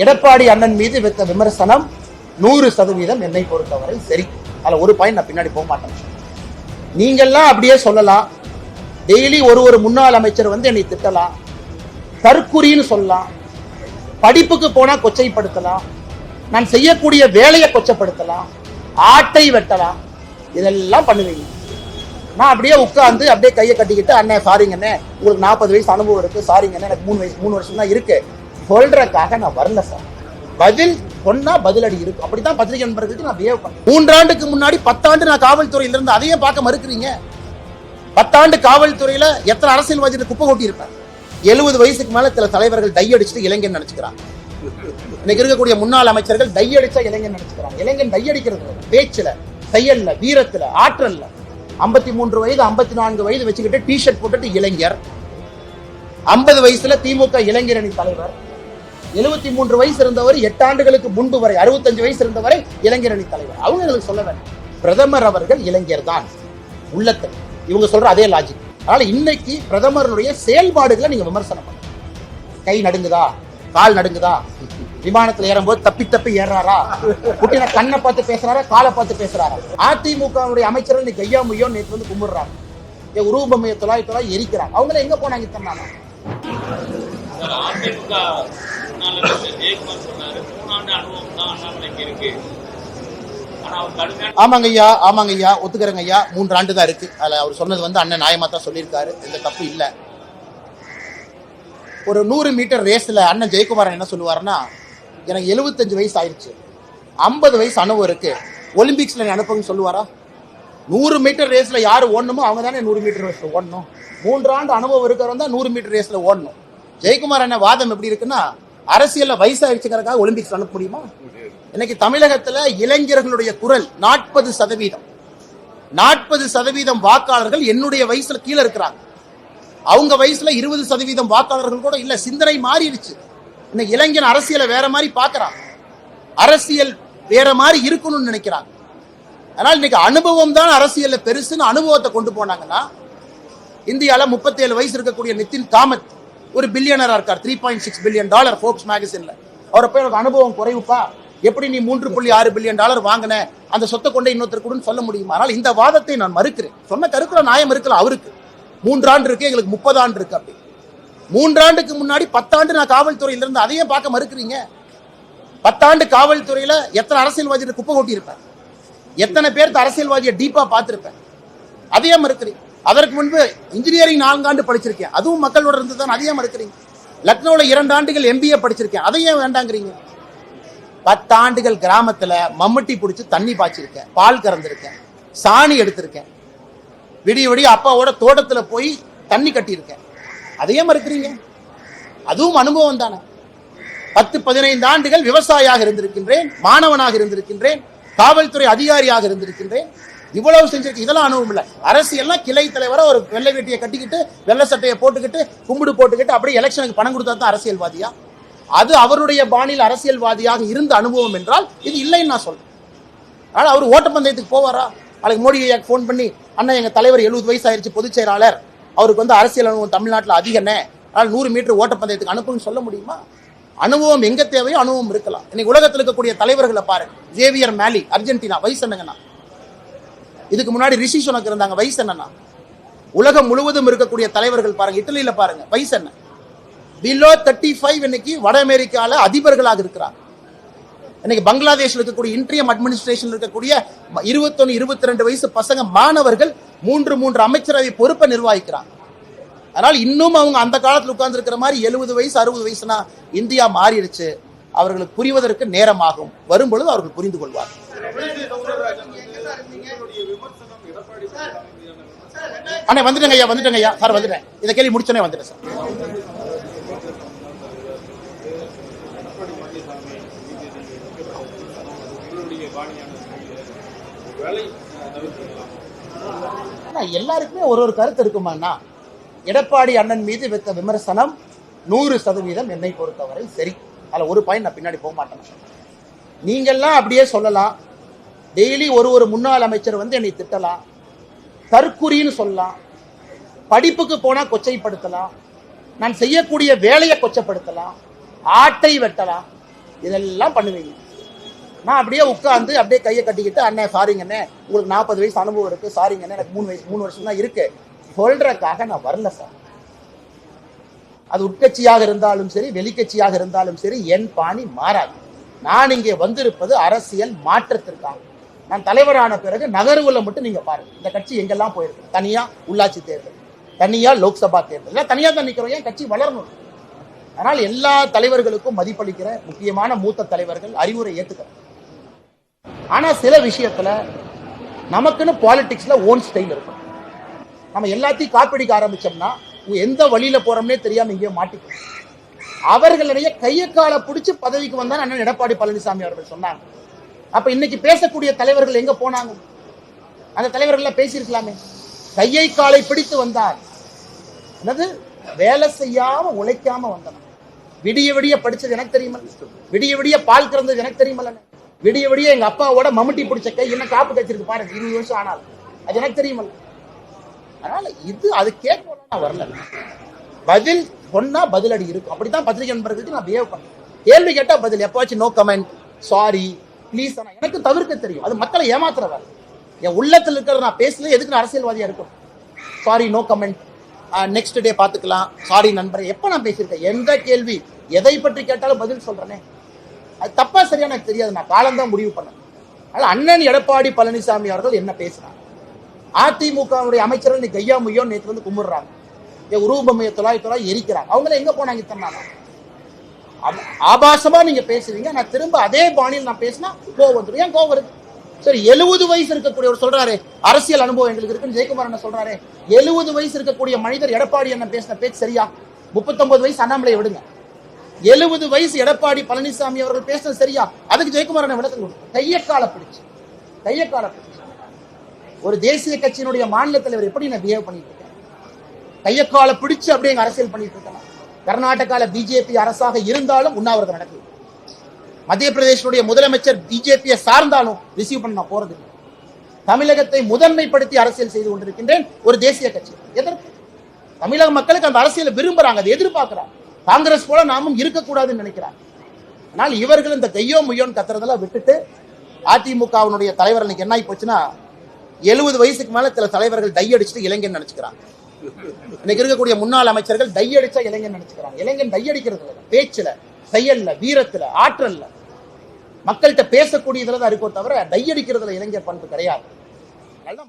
எடப்பாடி அண்ணன் மீது வைத்த விமர்சனம் 100% என்னை பொறுத்தவரை சரி. அதுல ஒரு பாயிண்ட் நான் பின்னாடி போக மாட்டேன். நீங்கெல்லாம் அப்படியே சொல்லலாம், டெய்லி ஒரு முன்னாள் அமைச்சர் வந்து என்னை திட்டலாம், தற்குறின்னு சொல்லலாம், படிப்புக்கு போனா கொச்சைப்படுத்தலாம், நான் செய்யக்கூடிய வேலையை கொச்சப்படுத்தலாம், ஆட்டை வெட்டலாம், இதெல்லாம் பண்ணுவீங்க. நான் அப்படியே உட்கார்ந்து அப்படியே கையை கட்டிக்கிட்டு, அண்ணன் சாரிங்கண்ணே, உங்களுக்கு 40 வயசு அனுபவம் இருக்கு, சாரிங்கண்ணே எனக்கு 3 வருஷம் தான் இருக்கு சொல்றதுக்காக நான் வரல சார். பதில் சொன்னா பதிலடி இருக்கு. அப்படித்தான் பத்திரிகை நண்பர்களுக்கு நான் பிஹேவ் பண்ணேன். 3 ஆண்டுக்கு முன்னாடி 10 ஆண்டு நான் காவல்துறையில இருந்து அதையே பார்க்க மறுக்கிறீங்க. 10 ஆண்டு காவல்துறையில எத்தனை அரசியல்வாதிகள் குப்பை கொட்டி இருப்பேன். 70 வயசுக்கு மேல சில தலைவர்கள் டை அடிச்சுட்டு இளைஞன் நினைச்சுக்கிறாங்க. இன்னைக்கு இருக்கக்கூடிய முன்னாள் அமைச்சர்கள் டை அடிச்சா இளைஞன் நினைச்சுக்கிறாங்க. இளைஞன் டை அடிக்கிறது பேச்சுல, செயல்ல, வீரத்துல, ஆற்றல்ல. 53 வயது 54 வயது வச்சுக்கிட்டு டிஷர்ட் போட்டுட்டு இளைஞர், 50 வயசுல திமுக இளைஞரணி தலைவர், 73 வயசு இருந்தவர் 8 ஆண்டுகளுக்கு முன்பு வரை 65 வயசு இருந்தவரை இளைஞரணி தலைவர். அவங்களுக்கு சொல்ல வேண்டாம், பிரதமர் அவர்கள் இளைஞர் தான் உள்ளத்தை. இவங்க சொல்ற அதே லாஜிக். அதனால இன்னைக்கு பிரதமருடைய செயல்பாடுகளை நீங்க விமர்சனம் பண்ணுங்க. கை நடுங்குதா, கால் நடுங்குதா, விமானத்தில் ஏறும்போது தப்பி தப்பி ஏறாரா, குட்டின கண்ணை பார்த்து பேசுறாரா, காலை பார்த்து பேசுறாரா. அதிமுக அமைச்சர்கள் இன்னைக்கு ஐயா முய்யோ நேற்று வந்து கும்பிடுறாங்க, உருவமையை தொலாய் எரிக்கிறாங்க. அவங்க எங்க போனாங்க இத்தனை நாளா? ஆமாங்க ஐயா, ஒத்துக்கிறேங்க ஐயா. 3 ஆண்டு தான் இருக்கு. அதுல அவர் சொன்னது வந்து அண்ணன் நியாயமா தான் சொல்லியிருக்காரு, எந்த தப்பு இல்ல. ஒரு 100 மீட்டர் ரேஸ்ல அண்ணன் ஜெயக்குமாரன் என்ன சொல்லுவாருன்னா, எனக்கு 75 வயசு ஆயிடுச்சு, 50 வயசு அனுபவம் இருக்கு, ஒலிம்பிக்ஸ்ல நீ அனுப்புங்கன்னு சொல்லுவாரா? 100 மீட்டர் ரேஸ்ல யாரு ஓடணுமோ அவங்க தானே 100 மீட்டர் ரேஸ்ல ஓடணும். 3 ஆண்டு அனுபவம் இருக்கிறவங்க தான் 100 மீட்டர் ரேஸ்ல ஓடணும். ஜெயக்குமார் அண்ணன் வாதம் எப்படி இருக்குன்னா, அரசியல்ல வயசாயிடுச்சுங்கிறதுக்காக ஒலிம்பிக்ஸ் அனுப்ப முடியுமா? இன்னைக்கு தமிழகத்துல இளைஞர்களுடைய குரல் 40% வாக்காளர்கள் என்னுடைய வயசுல கீழே இருக்கிறாங்க. அவங்க வயசுல 20% வாக்காளர்கள் கூட இல்ல. சிந்தனை மாறிடுச்சு. இன்னைக்கு இளைஞன் அரசியலை வேற மாதிரி பாக்குறான், அரசியல் வேற மாதிரி இருக்கணும்னு நினைக்கிறாங்க. அதனால இன்னைக்கு அனுபவம் தான் அரசியல்ல பெருசுன்னு அனுபவத்தை கொண்டு போனாங்கன்னா, இந்தியால 37 வயசு இருக்கக்கூடிய நிதின் காமத் ஒரு பில்லியனரா இருக்கார், $3.6 பில்லியன் ஃபோர்ப்ஸ் மேகசின்ல. அவரை போய் எனக்கு அனுபவம் குறைவுப்பா, எப்படி நீ $3.6 பில்லியன் வாங்கின, அந்த சொத்தை கொண்டே இன்னொருத்தர் கூட சொல்ல முடியுமா? ஆனால் இந்த வாதத்தை நான் மறுக்கிறேன். சொன்ன கருத்துல நியாயம் இருக்கலாம். அவருக்கு 3 ஆண்டு இருக்கு, எங்களுக்கு 30 ஆண்டு இருக்கு. அப்படி 3 ஆண்டுக்கு முன்னாடி 10 ஆண்டு நான் காவல்துறையில இருந்து அதையே பார்க்க மறுக்கிறீங்க. 10 ஆண்டு காவல்துறையில எத்தனை அரசியல்வாதிகள் குப்பை கொட்டி இருப்பேன், எத்தனை பேருக்கு அரசியல்வாதியை டீப்பா பார்த்திருப்பேன், அதையே மறுக்கிறீங்க. அதற்கு முன்பு இன்ஜினியரிங் 4 ஆண்டு படிச்சிருக்கேன், அதுவும் மக்களோட இருந்து தான், அதையே மறுக்கிறீங்க. லக்னோல 2 ஆண்டுகள் MBA படிச்சிருக்கேன், அதையே வேண்டாங்கிறீங்க. 10 ஆண்டுகள் கிராமத்துல மம்முட்டி பிடிச்சி தண்ணி பாய்ச்சிருக்கேன், பால் கறந்திருக்கேன், சாணி எடுத்திருக்கேன், விடிய அப்பாவோட தோட்டத்துல போய் தண்ணி கட்டியிருக்கேன், அதையே மறுக்கிறீங்க. அதுவும் அனுபவம் தானே. 10-15 ஆண்டுகள் விவசாயியாக இருந்திருக்கின்றேன், மாணவனாக இருந்திருக்கின்றேன், காவல்துறை அதிகாரியாக இருந்திருக்கின்றேன். இவ்வளவு செஞ்சிருக்கு. இதெல்லாம் அனுபவம் இல்லை. அரசியல்லாம் கிளை தலைவரா ஒரு வெள்ளை வேட்டியை கட்டிக்கிட்டு வெள்ளை சட்டையை போட்டுக்கிட்டு கும்பிடு போட்டுக்கிட்டு அப்படியே எலெக்ஷனுக்கு பணம் கொடுத்தா தான் அரசியல்வாதியா? அது அவருடைய பாணியில் அரசியல்வாதியாக இருந்த அனுபவம் என்றால் இது இல்லைன்னு நான் சொல்றேன். ஆனால் அவர் ஓட்டப்பந்தயத்துக்கு போவாரா? நாளைக்கு மோடி ஐயாக்கு ஃபோன் பண்ணி, அண்ணன் எங்க தலைவர் 70 வயசு ஆயிடுச்சு, பொதுச் செயலாளர், அவருக்கு வந்து அரசியல் அனுபவம் தமிழ்நாட்டில் அதிகண்ணே, அதனால் 100 மீட்டர் ஓட்டப்பந்தயத்துக்கு அனுப்புன்னு சொல்ல முடியுமா? அனுபவம் எங்க தேவையோ அனுபவம் இருக்கலாம். இன்னைக்கு உலகத்தில் இருக்கக்கூடிய தலைவர்களை பாருங்க. ஜேவியர் மேலி, அர்ஜென்டினா, வயசு என்னங்கண்ணா? இதுக்கு முன்னாடி ரிஷி சுனக் இருந்தாங்க, வயசு என்னன்னா? உலகம் முழுவதும் இருக்கக்கூடிய தலைவர்கள் பாருங்க. இட்டலியில பாருங்க, வயசு என்ன? பிலோ 35 இன்னைக்கு வட அமெரிக்கால அதிபர்களாக இருக்கிறாங்க. இன்னைக்கு பங்களாதேஷ்ல இருக்கக்கூடிய இன்ட்ரியம் அட்மினிஸ்ட்ரேஷன் இருக்கக்கூடிய 21-22 வயசு பசங்க மாணவர்கள் 3 அமைச்சரவை பொறுப்பை நிர்வகிக்கிறாங்க. அதனால இன்னும் அவங்க அந்த காலத்தில் உட்கார்ந்து இருக்கிற மாதிரி 70 வயசு 60 வயசுனா இந்தியா மாறிடுச்சு. அவர்களுக்கு புரிவதற்கு நேரமாகும். வரும்பொழுது அவர்கள் புரிந்து கொள்வார். அண்ணே வந்துட்டேங்க ஐயா சார், வந்துட்டேன். இதை கேள்வி முடிச்சோன்னே வந்துட்டேன் சார். எல்லாருக்குமே ஒரு கருத்து இருக்குமாண்ணா? எடப்பாடி அண்ணன் மீது வைத்த விமர்சனம் 100% என்னை பொறுத்தவரை சரி. அதுல ஒரு பாயிண்ட் நான் பின்னாடி போக மாட்டேன். நீங்கெல்லாம் அப்படியே சொல்லலாம், டெய்லி ஒரு முன்னாள் அமைச்சர் வந்து என்னை திட்டலாம், தற்குறின்னு சொல்லலாம், படிப்புக்கு போனா கொச்சைப்படுத்தலாம், நான் செய்யக்கூடிய வேலையை கொச்சப்படுத்தலாம், ஆட்டை வெட்டலாம், இதெல்லாம் பண்ணுவீங்க. நான் அப்படியே உட்காந்து அப்படியே கையை கட்டிக்கிட்டு, அண்ணன் சாரிங்க அண்ணே, உங்களுக்கு 40 வயசு அனுபவம் இருக்கு, சாரிங்க அண்ணே, எனக்கு 3 வருஷம் தான் இருக்கு சொல்றதுக்காக நான் வரல சார். அது உட்கட்சியாக இருந்தாலும் சரி, வெளிக்கட்சியாக இருந்தாலும் சரி, என் பாணி மாறாது. நான் இங்கே வந்திருப்பது அரசியல் மாற்றத்திற்காக. நான் தலைவரான பிறகு நகர்வுல மட்டும் நீங்க பாருங்க, இந்த கட்சி எங்கெல்லாம் போயிருக்கு. தனியா உள்ளாட்சி தேர்தல், தனியா லோக்சபா தேர்தல், தனியா தான் நிக்கிறோம். ஏன் கட்சி வளரணும். அதனால் எல்லா தலைவர்களுக்கும் மதிப்பளிக்கிற முக்கியமான மூத்த தலைவர்கள் அறிவுரை ஏத்துக்கிறேன். ஆனா சில விஷயத்துல நமக்குன்னு பாலிடிக்ஸ்ல ஓன் ஸ்டைல் இருக்கும். நம்ம எல்லாத்தையும் காப்பிடிக்க ஆரம்பிச்சோம்னா எந்த வழியில போறோம்னே தெரியாம இங்கே மாட்டிக்கும். அவர்களுடைய கையை காலை பிடிச்சு பதவிக்கு வந்தா அண்ணன் எடப்பாடி பழனிசாமி அவர்கள் சொன்னாங்க. அப்ப இன்னைக்கு பேசக்கூடிய தலைவர்கள் எங்க போனாங்க? அந்த தலைவர்கள் பேசியிருக்கலாமே. கையை காலை பிடித்து வந்தார். என்னது வேலை செய்யாம உழைக்காம வந்தன. விடிய விடிய படிச்சது எனக்கு தெரியுமா? விடிய விடிய பால் கறந்தது எனக்கு தெரியுமல்ல? விடிய விடிய எங்க அப்பாவோட மம்முட்டி பிடிச்ச கை என்ன காப்பு கச்சிருக்கு பாருங்க, 20 வருஷம் ஆனால் அது எனக்கு தெரியுமல்ல? அதனால இது அது கேட்க வரல. பதில் சொன்னா பதிலடி இருக்கும். அப்படித்தான் பத்திரிகை நண்பர்களுக்கு நான் பிஹேவ் பண்ணேன். கேள்வி கேட்டா பதில், எப்பாச்சும் நோ கமெண்ட், சாரி, ப்ளீஸ். எனக்கு தவிர்க்க தெரியும். அது மக்களை ஏமாத்துற வேலை. என் உள்ளத்தில் இருக்கிறத நான் பேசல, எதுக்கு நான் அரசியல்வாதியா இருக்கும்? Sorry, no comment, next day பாத்துக்கலாம், சாரி நண்பரை. எப்ப நான் பேசியிருக்கேன்? எந்த கேள்வி எதை பற்றி கேட்டாலும் பதில் சொல்றேனே. அது தப்பா சரியா எனக்கு தெரியாது. நான் காலம்தான் முடிவு பண்ணேன். அதனால அண்ணன் எடப்பாடி பழனிசாமி அவர்கள் என்ன பேசுறாங்க? அதிமுகவுடைய அமைச்சர்கள் நீ கையா முய்யோ நேற்று வந்து கும்பிடுறாங்க. உருவபொம்மையை தொலாய் எரிக்கிறாங்க. அவங்கள எங்க போனாங்க? இத்தனை ஆபாசமா நீங்க பேசுவீங்க. நான் திரும்ப அதே பாணியில் நான் பேசினா கோவம் வந்துடும். ஏன் கோவம் வருது? சரி, 70 வயசு இருக்கக்கூடியவர் சொல்றாரு அரசியல் அனுபவம் எங்களுக்கு இருக்குன்னு. ஜெயக்குமார் என்ன சொல்றாரு? 70 வயசு இருக்கக்கூடிய மனிதர் எடப்பாடி என்ன பேசின பேச்சு சரியா? 39 வயசு அண்ணாமலையை விடுங்க. 70 வயசு எடப்பாடி பழனிசாமி அவர்கள் பேசினது சரியா? அதுக்கு ஜெயக்குமார் என்ன விளக்கம் கொடுக்கும்? கையக்கால பிடிச்சு ஒரு தேசிய கட்சியினுடைய மாநில தலைவர் எப்படி நான் பிஹேவ் பண்ணிட்டு இருக்கேன்? கையக்கால பிடிச்சு அப்படியே அரசியல் பண்ணிட்டு இருக்கேன். கர்நாடகால பிஜேபி அரசாக இருந்தாலும் உண்ணாவிரதம் நடக்குது. மத்திய பிரதேசனுடைய முதலமைச்சர் பிஜேபியை சார்ந்தாலும் ரிசீவ் பண்ண போறது. தமிழகத்தை முதன்மைப்படுத்தி அரசியல் செய்து கொண்டிருக்கின்றேன் ஒரு தேசிய கட்சி. எதற்கு? தமிழக மக்களுக்கு அந்த அரசியலை விரும்புறாங்க, அதை எதிர்பார்க்கிறாங்க. காங்கிரஸ் போல நாமும் இருக்கக்கூடாதுன்னு நினைக்கிறாங்க. ஆனால் இவர்கள் இந்த கையோ முய்யோன்னு கத்துறதெல்லாம் விட்டுட்டு, அதிமுகவினுடைய தலைவர் இன்னைக்கு என்ன ஆகி போச்சுன்னா, 70 வயசுக்கு மேல சில தலைவர்கள் டை அடிச்சுட்டு இளைஞன் நினைச்சுக்கிறாங்க. இன்னைக்கு இருக்கக்கூடிய முன்னாள் அமைச்சர்கள் டை அடிச்சா இளைஞன் நினைச்சுக்கிறாங்க. இளைஞன் டை அடிக்கிறது இல்லை, பேச்சுல, செயல்ல, வீரத்துல, ஆற்றல்ல, மக்கள்கிட்ட பேசக்கூடியதுல இருக்கோ தவிர டை அடிக்கிறதுல இளைஞர் பண்பு கிடையாது.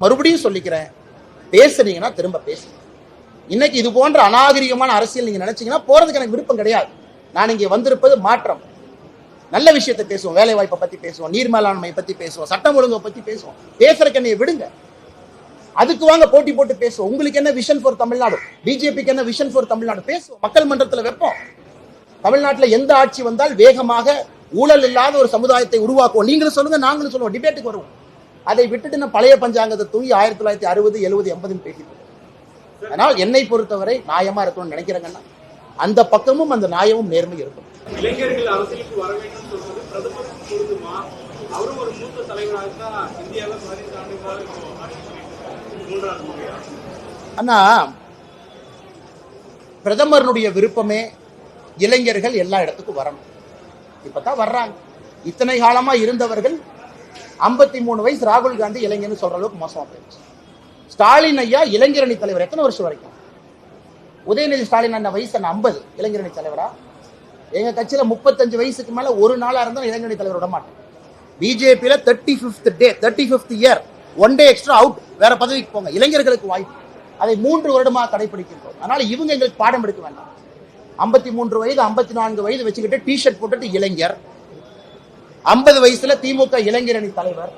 மறுபடியும் சொல்லிக்கிறேன், பேசுறீங்கன்னா திரும்ப பேசுங்க. இன்னைக்கு இது போன்ற அநாகரிகமான அரசியல் நீங்க நினைச்சீங்கன்னா போறதுக்கு எனக்கு விருப்பம் கிடையாது. நான் இங்கே வந்திருப்பது மாற்றம். நல்ல விஷயத்தை பேசுவோம், வேலை வாய்ப்பை பத்தி பேசுவோம், நீர் மேலாண்மை பத்தி பேசுவோம், சட்டம் ஒழுங்கை பத்தி பேசுவோம். பேசுறதுக்கு என்னைய விடுங்க. அதுக்கு வாங்க போட்டி போட்டு பேசுவோம். உங்களுக்கு என்ன விஷன் ஃபார் தமிழ்நாடு, பிஜேபிக்கு என்ன விஷன் ஃபார் தமிழ்நாடு பேசுவோம். மக்கள் மன்றத்தில் வைப்போம். தமிழ்நாட்டில் எந்த ஆட்சி வந்தால் வேகமாக ஊழல் இல்லாத ஒரு சமுதாயத்தை உருவாக்குவோம். நீங்களும் சொல்லுங்க, நாங்களும் சொல்லுவோம், டிபேட்டுக்கு வருவோம். அதை விட்டுட்டு நான் பழைய பஞ்சாங்கத்தை தூங்கி 1960, 70, 80 பேசிட்டு. அதனால் என்னை பொறுத்தவரை நியாயமா இருக்கணும்னு நினைக்கிறேங்கன்னா அந்த பக்கமும் அந்த நியாயமும் நேர்மை இருக்கும். இளைஞர்கள் அரசியலுக்கு வர வேண்டும் சொல்றது பிரதமருக்கு பொருந்துமா? அவரும் ஒரு மூத்த தலைவராக தான் இந்தியாவில் 15 ஆண்டுகளாக அண்ணா, பிரதமருடைய விருப்பமே இளைஞர்கள் எல்லா இடத்துக்கும் வரணும். இப்பதான் வர்றாங்க. இத்தனை காலமா இருந்தவர்கள் 53 வயசு ராகுல் காந்தி இளைஞர்னு சொல்ற அளவுக்கு மோசமா போயிடுச்சு. ஸ்டாலின் ஐயா இளைஞரணி தலைவர் எத்தனை வருஷம் வரைக்கும்? உதயநிதி ஸ்டாலின் அண்ணா வயசு 50, இளைஞரணி தலைவரா? எங்க கட்சியில 35 வயசுக்கு மேல ஒரு நாளா இருந்தா இளைஞரணி தலைவர் விட மாட்டேன். பிஜேபியில 35th year 1 day extra out, வேற பதவிக்கு போங்க. இளைஞர்களுக்கு வாய்ப்பு. அதை 3 வருடமா கடைபிடிக்கின்றோம். அதனால இவங்க எங்களுக்கு பாடம் எடுக்க வேண்டாம். 53 வயது 54 வயது வச்சுக்கிட்டு டிஷர்ட் போட்டுட்டு இளைஞர், 50 வயசுல திமுக இளைஞரணி தலைவர்,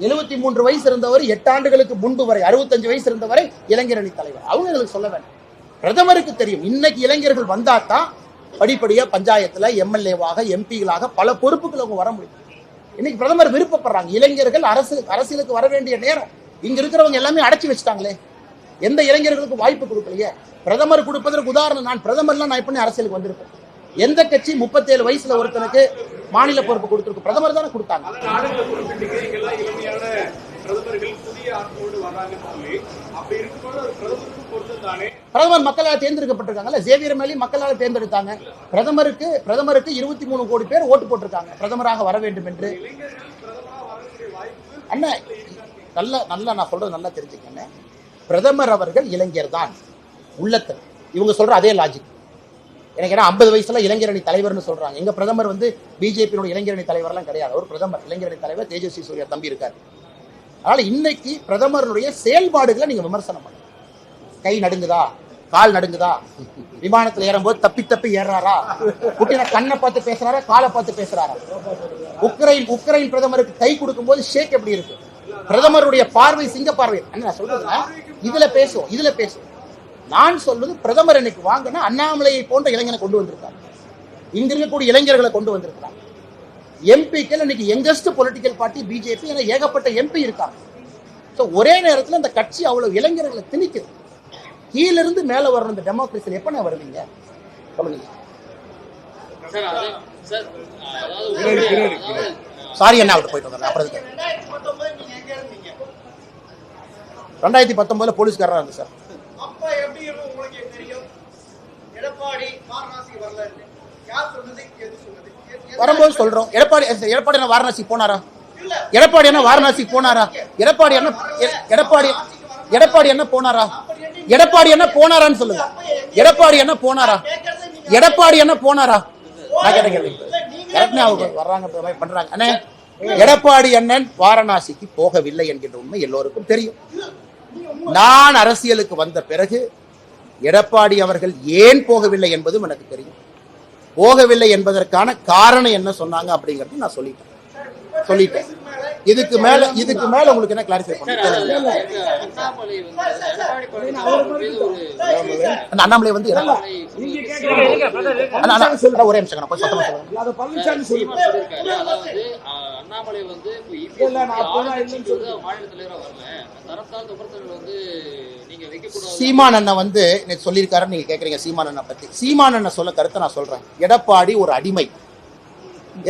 73 வயசு இருந்தவர் 8 ஆண்டுகளுக்கு முன்பு வரை 65 வயசு இருந்தவரை இளைஞரணி தலைவர். அவங்க எங்களுக்கு சொல்ல வேண்டாம். பிரதமருக்கு தெரியும் இன்னைக்கு இளைஞர்கள் வந்தாதான் படிப்படியா பஞ்சாயத்துல எம்எல்ஏவாக, எம்பிகளாக பல பொறுப்புகள் அவங்க வர முடியும். இன்னைக்கு பிரதமர் விருப்பப்படுறாங்க. இளைஞர்கள் அரசியலுக்கு வர வேண்டிய நேரம். இங்க இருக்கிறவங்க எல்லாமே அடைச்சி வச்சுட்டாங்களே, எந்த இளைஞர்களுக்கு வாய்ப்பு கொடுக்கலையே. பிரதமர் கொடுப்பதற்கு உதாரணம், நான் பிரதமர்லாம் நான் எப்படி அரசியலுக்கு வந்திருப்பேன்? எந்த கட்சி 37 வயசுல ஒருத்தனுக்கு மாநில பொறுப்பு கொடுத்திருக்கு? பிரதமர் தானே கொடுத்தாங்க. பிரதமர் மக்களால் தேர்ந்தெடுக்கப்பட்டிருக்காங்கல்ல, சேவியர் மேலே மக்களால் தேர்ந்தெடுத்தாங்க. பிரதமருக்கு 23 கோடி பேர் ஓட்டு போட்டிருக்காங்க பிரதமராக வர வேண்டும் என்று. அண்ணா நல்லா நான் சொல்றது நல்லா தெரிஞ்சுக்கங்க. பிரதமர் அவர்கள் இளைஞர் தான் உள்ளத்தில். இவங்க சொல்ற அதே லாஜிக். எனக்கு ஏன்னா 50 வயசுல இளைஞரணி தலைவர்னு சொல்றாங்க. எங்க பிரதமர் வந்து பிஜேபியோட இளைஞரணி தலைவர்லாம் கிடையாது. அவர் பிரதமர் இளைஞரணி தலைவர் தேஜஸ்வி சூர்யா தம்பி இருக்காரு. அதனால இன்னைக்கு பிரதமருடைய செயல்பாடுகளை நீங்க விமர்சனம் பண்ணுங்க. கை நடுங்குதா, கால் நடுங்குதா, விமானத்தில் ஏறும்போது தப்பி ஏறாரா, புட்டின கண்ணை பார்த்து பேசுறாரா, காலை பார்த்து பேசுறாரா, உக்ரைன் பிரதமருக்கு கை கொடுக்கும் போது ஷேக் எப்படி இருக்கு, பிரதமருடைய பார்வை சிங்க பார்வை. நான் சொல்றதுன்னா இதுல பேசுவோம். நான் சொல்றது பிரதமர் இன்னைக்கு வாங்கினா அண்ணாமலையை போன்ற இளைஞனை கொண்டு வந்திருக்காங்க. இங்க இருக்கக்கூடிய இளைஞர்களை கொண்டு வந்திருக்காங்க. எம்பிக்கள் இன்னைக்கு யங்கஸ்ட் பொலிட்டிக்கல் பார்ட்டி பிஜேபி என ஏகப்பட்ட எம்பி இருக்காங்க. ஒரே நேரத்தில் அந்த கட்சி அவ்வளவு இளைஞர்களை திணிக்குது. கீழிருந்து மேல வரணும். இந்த டெமோக்ரஸியில் எப்ப வருவீங்க சொல்லுங்க. சாரி என்ன அவர்கிட்ட போயிட்டு வந்தேன். அப்புறம் 2019 போலீஸ்காரா இருந்து சார். வரும்போது சொல்றோம். எடப்பாடி என்ன வாரணாசி போனாரா? எடப்பாடி என்ன வாரணாசி போனாரா? எடப்பாடி என்ன போனாரா? எடப்பாடி என்ன போனாரான்னு சொல்லுங்க. எடப்பாடி என்ன போனாரா? வர்றாங்க பண்றாங்க. அண்ணே, எடப்பாடி அண்ணன் வாரணாசிக்கு போகவில்லை என்கின்ற உண்மை எல்லோருக்கும் தெரியும். நான் அரசியலுக்கு வந்த பிறகு எடப்பாடி அவர்கள் ஏன் போகவில்லை என்பதும் எனக்கு தெரியும். போகவில்லை என்பதற்கான காரணம் என்ன சொன்னாங்க அப்படிங்கறது நான் சொல்லிட்டேன். இதுக்கு மேல உங்களுக்கு என்ன கிளாரிஃபை பண்ண? அண்ணாமலை வந்து ஒரே நிமிஷம் போய் சத்தமா சொல்லுங்க. சீமான் அண்ணன் வந்து சொல்லியிருக்காரு. நீங்க கேக்குறீங்க சீமான் அண்ணன் பத்தி. சீமான் அண்ணன் சொல்ல கருத்தை நான் சொல்றேன். எடப்பாடி ஒரு அடிமை.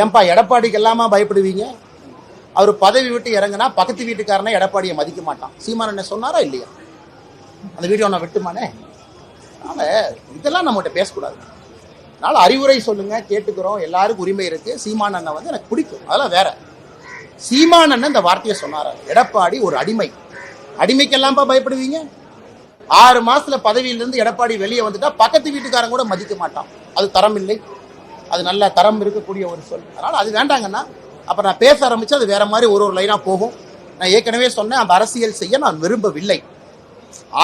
ஏன்பா எடப்பாடிக்கு எல்லாமா பயப்படுவீங்க? அவர் பதவி விட்டு இறங்கினா பக்கத்து வீட்டுக்காரனை எடப்பாடியை மதிக்க மாட்டான். சீமான் அண்ணன் சொன்னாரா இல்லையா? அந்த வீடியோ நான் விட்டுமானே. இதெல்லாம் நம்மகிட்ட பேசக்கூடாது. அதனால அறிவுரை சொல்லுங்க, கேட்டுக்கிறோம். எல்லாருக்கும் உரிமை இருக்கு. சீமான் அண்ணன் வந்து எனக்கு பிடிக்கும், அதெல்லாம் வேற. சீமான் அண்ணன் இந்த வார்த்தையை சொன்னாரா? எடப்பாடி ஒரு அடிமை. அடிமைக்கெல்லாம்பா பயப்படுவீங்க? 6 மாசத்துல பதவியிலிருந்து எடப்பாடி வெளியே வந்துட்டா பக்கத்து வீட்டுக்காரன் கூட மதிக்க மாட்டான். அது தரம் இல்லை. அது நல்ல தரம் இருக்கக்கூடிய ஒரு சொல். அதனால அது வேண்டாங்கன்னா அப்ப நான் பேச ஆரம்பிச்சு அது வேற மாதிரி ஒரு லைனா போகும். நான் ஏற்கனவே சொன்னேன், அந்த அரசியல் செய்ய நான் விரும்பவில்லை.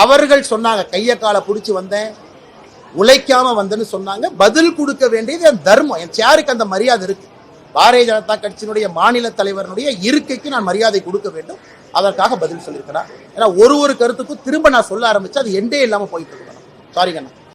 அவர்கள் சொன்னாங்க கைய காலை பிடிச்சி வந்தேன், உழைக்காம வந்தேன்னு சொன்னாங்க. பதில் கொடுக்க வேண்டியது என் தர்மம். என் சேருக்கு அந்த மரியாதை இருக்கு. பாரதிய ஜனதா கட்சியினுடைய மாநில தலைவருடைய இருக்கைக்கு நான் மரியாதை கொடுக்க வேண்டும். அதற்காக பதில் சொல்லியிருக்கிறேன். ஏன்னா ஒரு கருத்துக்கும் திரும்ப நான் சொல்ல ஆரம்பிச்சு அது எண்டே இல்லாம போயிட்டு இருக்கணும். சாரிங்கண்ணா.